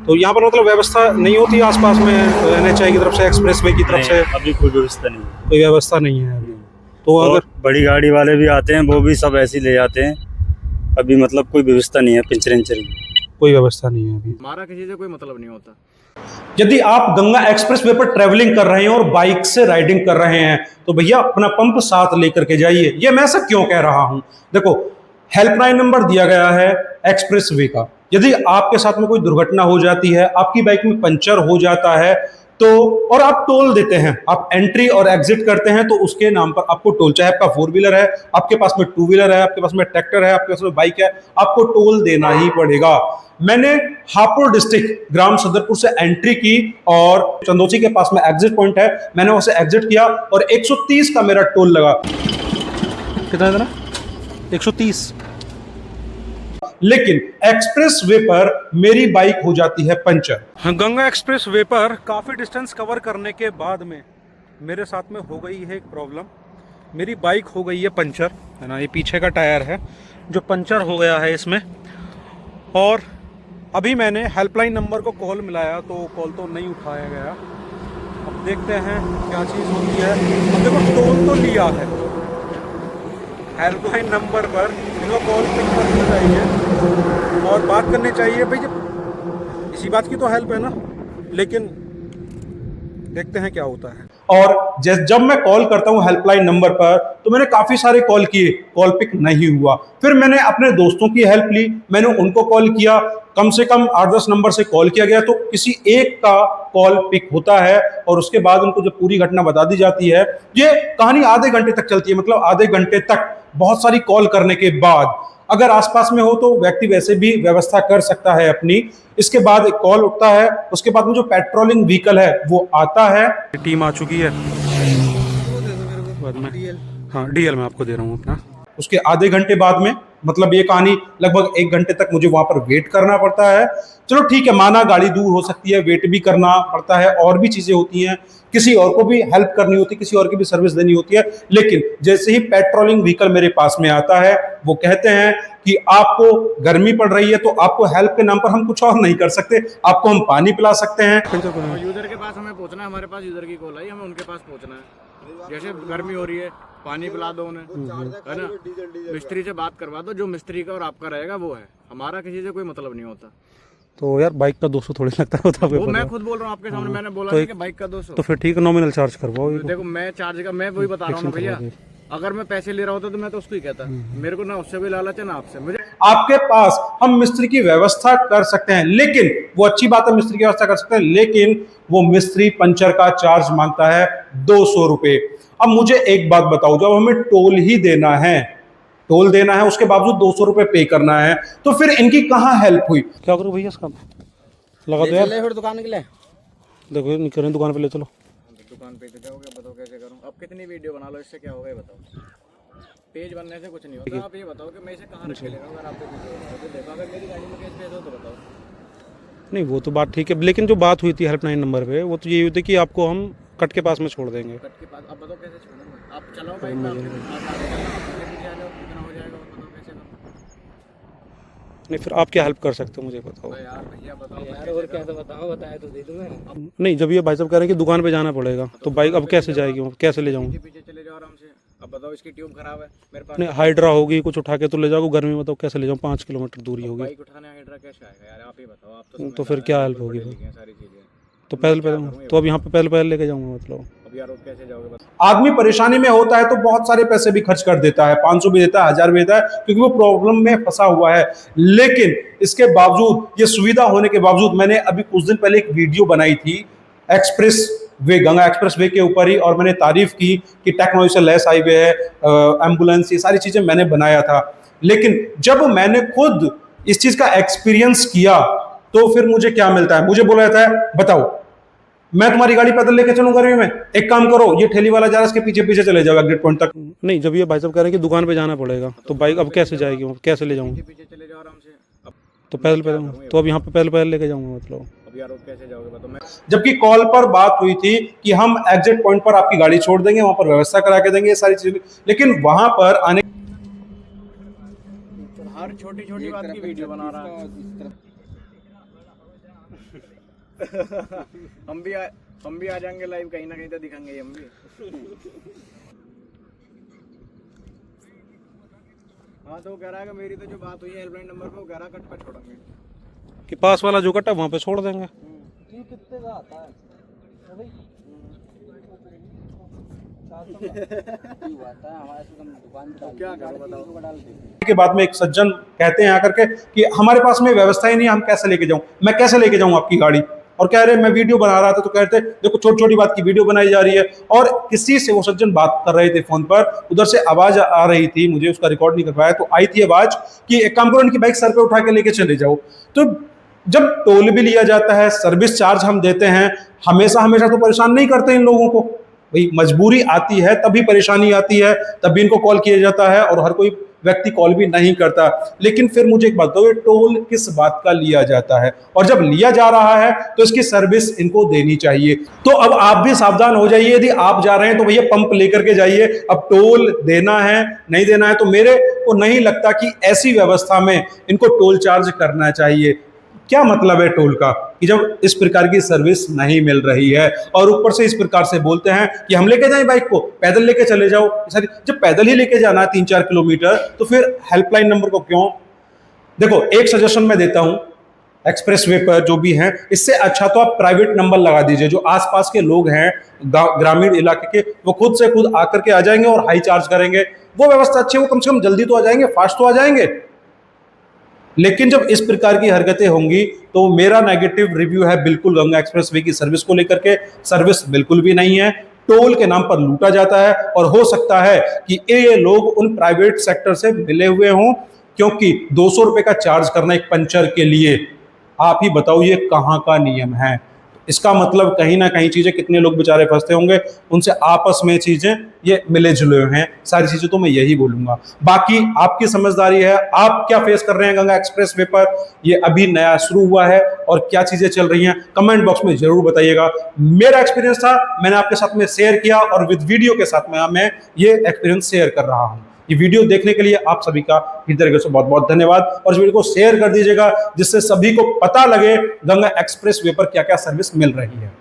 तो यहाँ पर मतलब व्यवस्था नहीं होती आसपास में एनएचआई की तरफ से, एक्सप्रेसवे की तरफ से? अभी कोई व्यवस्था नहीं है। कोई व्यवस्था नहीं है अभी। तो और अगर बड़ी गाड़ी वाले भी आते हैं, वो भी सब ऐसे ही ले जाते हैं। अभी मतलब कोई व्यवस्था नहीं है पंचर की। कोई व्यवस्था नहीं है अभी। हमारा किसी से कोई मतलब नहीं होता। यदि आप गंगा एक्सप्रेसवे पर ट्रेवलिंग कर रहे हैं और बाइक से राइडिंग कर रहे हैं तो भैया अपना पंप साथ लेकर के जाइए। ये मैं ऐसा क्यों कह रहा हूं, देखो हेल्पलाइन नंबर दिया गया है एक्सप्रेसवे का। यदि आपके साथ में कोई दुर्घटना हो जाती है, आपकी बाइक में पंचर हो जाता है तो, और आप टोल देते हैं, आप एंट्री और एग्जिट करते हैं तो उसके नाम पर आपको टोल, चाहे आपका 4 व्हीलर है, आपके पास में 2 व्हीलर है, आपके पास में ट्रैक्टर है, आपके पास में बाइक है, आपको टोल देना ही पड़ेगा। मैंने हापुड़ डिस्ट्रिक्ट ग्राम सदरपुर से एंट्री की और चंदोसी के पास में एग्जिट पॉइंट है, मैंने उसे एग्जिट किया और 130 का मेरा टोल लगा। कितना देना? 130। लेकिन एक्सप्रेस वे पर मेरी बाइक हो जाती है पंचर। गंगा एक्सप्रेस वे पर काफ़ी डिस्टेंस कवर करने के बाद में मेरे साथ में हो गई है एक प्रॉब्लम। मेरी बाइक हो गई है पंचर, है ना, ये पीछे का टायर है जो पंचर हो गया है इसमें। और अभी मैंने हेल्पलाइन नंबर को कॉल मिलाया तो कॉल तो नहीं उठाया गया। अब देखते हैं क्या चीज़ होती है। अब देखो टोल तो लिया है, हेल्पलाइन नंबर पर इनको कॉल पिक करनी चाहिए और बात करनी चाहिए भाई, जब इसी बात की तो हेल्प है ना। लेकिन देखते हैं क्या होता है। और जब मैं कॉल करता हूं हेल्पलाइन नंबर पर तो मैंने काफ़ी सारे कॉल किए, कॉल पिक नहीं हुआ। फिर मैंने अपने दोस्तों की हेल्प ली, मैंने उनको कॉल किया, कम से कम 8-10 नंबर से कॉल किया गया तो किसी एक का कॉल पिक होता है और उसके बाद उनको जब पूरी घटना बता दी जाती है। ये कहानी आधे घंटे तक चलती है, मतलब आधे घंटे तक बहुत सारी कॉल करने के बाद अगर आसपास में हो तो व्यक्ति वैसे भी व्यवस्था कर सकता है अपनी। इसके बाद एक कॉल उठता है, उसके बाद में जो पेट्रोलिंग व्हीकल है वो आता है। टीम आ चुकी है बाद में, हाँ डीएल मैं आपको दे रहा हूँ अपना। उसके आधे घंटे बाद में, मतलब ये कहानी लगभग 1 घंटे तक मुझे वहां पर वेट करना पड़ता है। चलो ठीक है, माना गाड़ी दूर हो सकती है, वेट भी करना पड़ता है, और भी चीजें होती हैं, किसी और को भी हेल्प करनी होती है, किसी और की भी सर्विस देनी होती है। लेकिन जैसे ही पेट्रोलिंग व्हीकल मेरे पास में आता है वो कहते हैं कि आपको गर्मी पड़ रही है तो आपको हेल्प के नाम पर हम कुछ और नहीं कर सकते, आपको हम पानी पिला सकते हैं। यूजर के पास हमें पहुंचना है, हमारे पास यूजर की कॉल आई, हमें उनके पास पहुंचना है। जैसे गर्मी हो रही है, पानी पिला दो उन्हें, है ना, मिस्त्री से बात करवा दो, जो मिस्त्री का और आपका रहेगा वो है। हमारा किसी से कोई मतलब नहीं होता। तो यार बाइक का 200 थोड़ी लगता होता है, वो मैं खुद बोल रहा हूँ आपके सामने, मैंने बोला नहीं कि बाइक का 200। तो फिर ठीक है, नॉमिनल चार्ज करवाओ। देखो मैं चार्ज का, मैं वही बता रहा हूँ ना भैया, अगर मैं पैसे ले रहा होता तो मैं तो उसको ही कहता, मेरे को ना उससे भी लालच है ना आपसे। मुझे आपके पास हम मिस्त्री की व्यवस्था कर सकते हैं, लेकिन वो अच्छी बात है, मिस्त्री की व्यवस्था कर सकते हैं, लेकिन वो मिस्त्री पंचर का चार्ज मांगता है 200 रुपए। अब मुझे एक बात बताओ, जब हमें टोल ही देना है, टोल देना है, उसके बावजूद 200 रुपए पे करना है, तो फिर इनकी कहां हेल्प हुई? क्या करूं भैया इसका? लगा दो यार। फिर दुकान के लिए देखो नहीं करें, दुकान पे ले चलो। दुकान पे जाओगे, बताओ कैसे करूं? अब कितनी वीडियो बना लो, इससे क्या होगा ये बताओ? पेज बनने से कुछ नहीं होता। आप ये बताओ कि मैं इसे कहाँ रख के ले रहा हूँ? अगर आपको वीडियो देखो, अगर मेरी गाड़ी में केस पेश हो तो बताओ। नहीं वो तो बात ठीक है, लेकिन जो बात हुई थी हेल्पलाइन नंबर पे वो तो यही हुई थी कि आपको हम कट के पास में छोड़ देंगे। कट के पास? अब बताओ कैसे छोड़ूंगा? आप चलाओ बाइक में, आप आगे पीछे आ जाओ, कितना हो जाएगा और बताओ कैसे करूं? नहीं फिर आप क्या हेल्प कर सकते हो मुझे बताओ यार भैया बताओ यार, और क्या तो बताओ, बताया तो दे दूं मैं। नहीं जब ये भाई साहब कह रहे हैं कि दुकान पे जाना पड़ेगा तो बाइक अब कैसे जाएगी, वहाँ कैसे ले जाऊँ? पीछे चले जाओ आराम से। अब बताओ इसकी ट्यूब खराब है मेरे पास, नहीं हाइड्रा होगी, कुछ उठा के तो ले जाओ, गर्मी में तो कैसे ले जाऊँ, 5 किलोमीटर दूरी होगी। बाइक उठाने हाइड्रा कैसे आएगा यार? आप ही बताओ। आप तो फिर क्या हेल्प होगी? सारी चीजें तो पैदल तो अब यहाँ पे पैदल लेके जाऊँगा मतलब। अब यार कैसे जाओगे बताओ? आदमी परेशानी में होता है तो बहुत सारे पैसे भी खर्च कर देता है, 500 भी देता है, 1000 भी देता है, क्योंकि वो प्रॉब्लम में फंसा हुआ है। लेकिन इसके बावजूद, ये सुविधा होने के बावजूद, मैंने अभी कुछ दिन पहले एक वीडियो बनाई थी express way, Ganga express way के ऊपर ही, और मैंने तारीफ की कि टेक्नोलॉजी से लैस हाईवे है, एम्बुलेंस, ये सारी चीजें मैंने बनाया था। लेकिन जब मैंने खुद इस चीज का एक्सपीरियंस किया तो फिर मुझे क्या मिलता है? मुझे बोला जाता है बताओ मैं तुम्हारी गाड़ी पैदल लेके चलूं गर्मी में? एक काम करो, ये ठेली वाला जा रहा है, इसके पीछे पीछे चले जाओ एग्जिट पॉइंट तक। नहीं जब ये भाई साहब कह रहे हैं कि दुकान पे जाना पड़ेगा तो बाइक अब कैसे जाएगी, कैसे ले जाऊंगा? पीछे चले जाओ आराम से। तो पैदल तो अब यहाँ पे पैदल लेके जाऊंगा मतलब। अब यार कैसे जाओगे बताओ? मैं जबकि कॉल पर बात हुई थी कि हम एग्जिट पॉइंट पर आपकी गाड़ी छोड़ देंगे, वहां पर व्यवस्था करा के देंगे, ये सारी चीजें, लेकिन वहां पर आने हर छोटी छोटी बात की वीडियो बना रहा है। हम भी आ जाएंगे लाइव, कहीं ना कहीं तो दिखेंगे हम भी। हाँ तो कह रहा है कि मेरी तो जो बात हुई है हेल्पलाइन नंबर पे, वो कह रहा कट पर छोड़ेंगे कि पास वाला जो कट है वहाँ पे छोड़ देंगे। कितने का आता है भाई? क्या करो बताओ। के बाद में एक सज्जन कहते हैं आकर के कि हमारे पास में व्यवस्था ही नहीं, हम कैसे लेके जाऊं, मैं कैसे लेके जाऊं आपकी गाड़ी। और कह रहे मैं वीडियो बना रहा था, तो कहते देखो छोटी छोटी बात की वीडियो बनाई जा रही है। और किसी से वो सज्जन बात कर रहे थे फोन पर, उधर से आवाज आ रही थी, मुझे उसका रिकॉर्ड नहीं कर पाया, तो आई थी आवाज कि एक काम करो, इनकी बाइक सर पे उठा के लेके चले जाओ। तो जब टोल भी लिया जाता है, सर्विस चार्ज हम देते हैं, हमेशा हमेशा तो परेशान नहीं करते इन लोगों को। भाई मजबूरी आती है तभी परेशानी आती है, तभी इनको कॉल किया जाता है, और हर कोई व्यक्ति कॉल भी नहीं करता। लेकिन फिर मुझे एक बात बताओ, ये टोल किस बात का लिया जाता है? और जब लिया जा रहा है तो इसकी सर्विस इनको देनी चाहिए। तो अब आप भी सावधान हो जाइए, यदि आप जा रहे हैं तो भैया पंप लेकर के जाइए। अब टोल देना है नहीं देना है, तो मेरे को नहीं लगता कि ऐसी व्यवस्था में इनको टोल चार्ज करना चाहिए। क्या मतलब है टोल का, कि जब इस प्रकार की सर्विस नहीं मिल रही है और ऊपर से इस प्रकार से बोलते हैं कि हम लेके जाएं बाइक को, पैदल लेके चले जाओ। जब पैदल ही लेके जाना है 3-4 किलोमीटर, तो फिर हेल्पलाइन नंबर को क्यों? देखो एक सजेशन मैं देता हूं, एक्सप्रेस वे पर जो भी हैं, इससे अच्छा तो आप प्राइवेट नंबर लगा दीजिए। जो आसपास के लोग हैं ग्रामीण इलाके के, वो खुद से खुद आकर के आ जाएंगे और हाई चार्ज करेंगे। वो व्यवस्था अच्छी है, वो कम से कम जल्दी तो आ जाएंगे, फास्ट तो आ जाएंगे। लेकिन जब इस प्रकार की हरकतें होंगी तो मेरा नेगेटिव रिव्यू है बिल्कुल गंगा एक्सप्रेसवे की सर्विस को लेकर के। सर्विस बिल्कुल भी नहीं है, टोल के नाम पर लूटा जाता है। और हो सकता है कि ये लोग उन प्राइवेट सेक्टर से मिले हुए हों, क्योंकि 200 रुपए का चार्ज करना एक पंचर के लिए, आप ही बताओ ये कहाँ का नियम है? इसका मतलब कहीं ना कहीं चीजें, कितने लोग बेचारे फंसते होंगे, उनसे आपस में चीजें ये मिले जुले हैं। सारी चीजें तो मैं यही बोलूंगा। बाकी आपकी समझदारी है, आप क्या फेस कर रहे हैं गंगा एक्सप्रेस वे पर, ये अभी नया शुरू हुआ है, और क्या चीजें चल रही हैं कमेंट बॉक्स में जरूर बताइएगा। मेरा एक्सपीरियंस था, मैंने आपके साथ में शेयर किया, और विद वीडियो के साथ में मैं ये एक्सपीरियंस शेयर कर रहा हूं। ये वीडियो देखने के लिए आप सभी का हृदय से बहुत बहुत धन्यवाद, और इस वीडियो को शेयर कर दीजिएगा जिससे सभी को पता लगे गंगा एक्सप्रेस वे पर क्या क्या सर्विस मिल रही है।